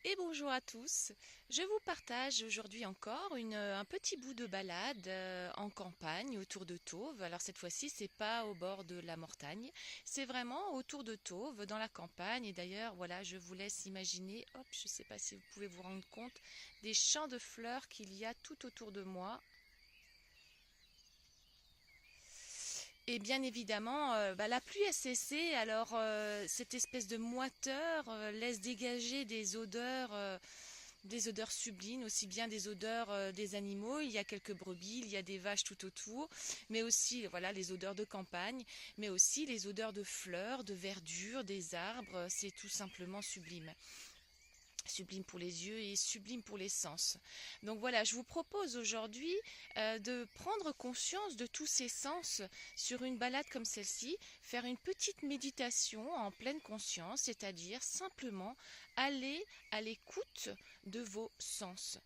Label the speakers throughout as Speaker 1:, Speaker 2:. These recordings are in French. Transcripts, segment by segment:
Speaker 1: Et bonjour à tous. Je vous partage aujourd'hui encore un petit bout de balade en campagne autour de Tauve. Alors cette fois-ci, c'est pas au bord de la Mortagne, c'est vraiment autour de Tauve, dans la campagne. Et d'ailleurs, voilà, je vous laisse imaginer, hop, je sais pas si vous pouvez vous rendre compte des champs de fleurs qu'il y a tout autour de moi. Et bien évidemment, la pluie a cessé, alors cette espèce de moiteur laisse dégager des odeurs sublimes, aussi bien des odeurs des animaux. Il y a quelques brebis, il y a des vaches tout autour, mais aussi voilà les odeurs de campagne, mais aussi les odeurs de fleurs, de verdure, des arbres. C'est tout simplement sublime. Sublime pour les yeux et sublime pour les sens. Donc voilà, je vous propose aujourd'hui de prendre conscience de tous ces sens sur une balade comme celle-ci, faire une petite méditation en pleine conscience, c'est-à-dire simplement aller à l'écoute de vos sens.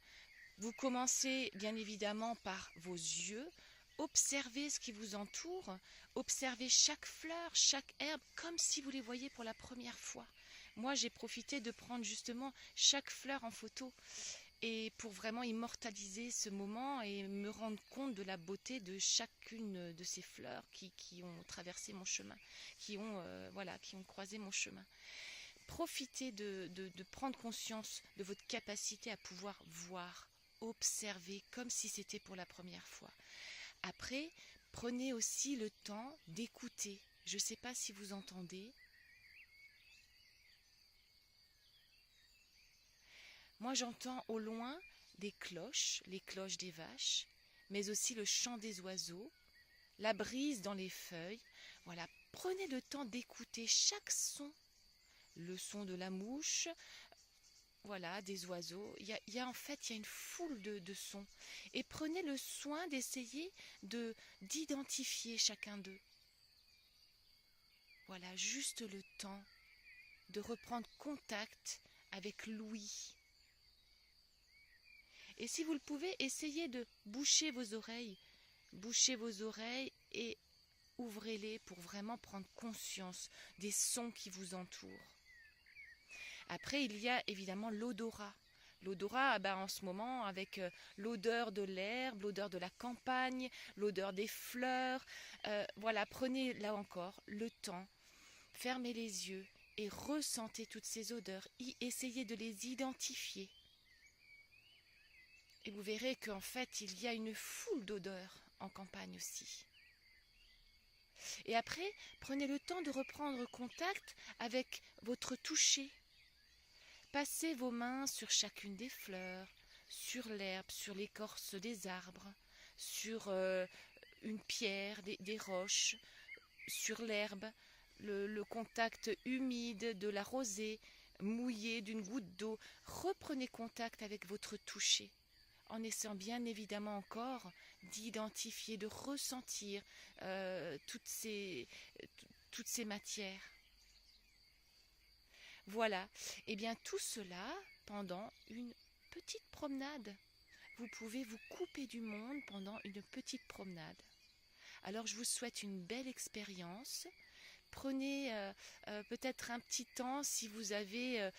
Speaker 1: Vous commencez bien évidemment par vos yeux. Observez ce qui vous entoure, observez chaque fleur, chaque herbe, comme si vous les voyiez pour la première fois. Moi, j'ai profité de prendre justement chaque fleur en photo et pour vraiment immortaliser ce moment et me rendre compte de la beauté de chacune de ces fleurs qui ont traversé mon chemin, qui ont croisé mon chemin. Profitez de prendre conscience de votre capacité à pouvoir voir, observer comme si c'était pour la première fois. Après, prenez aussi le temps d'écouter. Je ne sais pas si vous entendez. Moi, j'entends au loin des cloches, les cloches des vaches, mais aussi le chant des oiseaux, la brise dans les feuilles. Voilà, prenez le temps d'écouter chaque son. Le son de la mouche, voilà, des oiseaux. En fait, il y a une foule de sons. Et prenez le soin d'essayer d'identifier chacun d'eux. Voilà, juste le temps de reprendre contact avec l'ouïe. Et si vous le pouvez, essayez de boucher vos oreilles. Bouchez vos oreilles et ouvrez-les pour vraiment prendre conscience des sons qui vous entourent. Après, il y a évidemment l'odorat. L'odorat, en ce moment, avec l'odeur de l'herbe, l'odeur de la campagne, l'odeur des fleurs. Voilà, prenez là encore le temps, fermez les yeux et ressentez toutes ces odeurs. Essayez de les identifier. Et vous verrez qu'en fait, il y a une foule d'odeurs en campagne aussi. Et après, prenez le temps de reprendre contact avec votre toucher. Passez vos mains sur chacune des fleurs, sur l'herbe, sur l'écorce des arbres, sur une pierre, des roches, sur l'herbe, le contact humide de la rosée, mouillé d'une goutte d'eau. Reprenez contact avec votre toucher, en essayant bien évidemment encore d'identifier, de ressentir toutes ces matières. Voilà, et bien tout cela pendant une petite promenade. Vous pouvez vous couper du monde pendant une petite promenade. Alors je vous souhaite une belle expérience. Prenez peut-être un petit temps si vous avez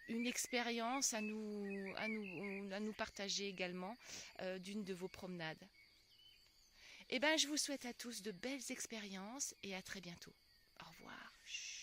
Speaker 1: une expérience à nous partager également d'une de vos promenades. Eh bien, je vous souhaite à tous de belles expériences et à très bientôt. Au revoir. Chut.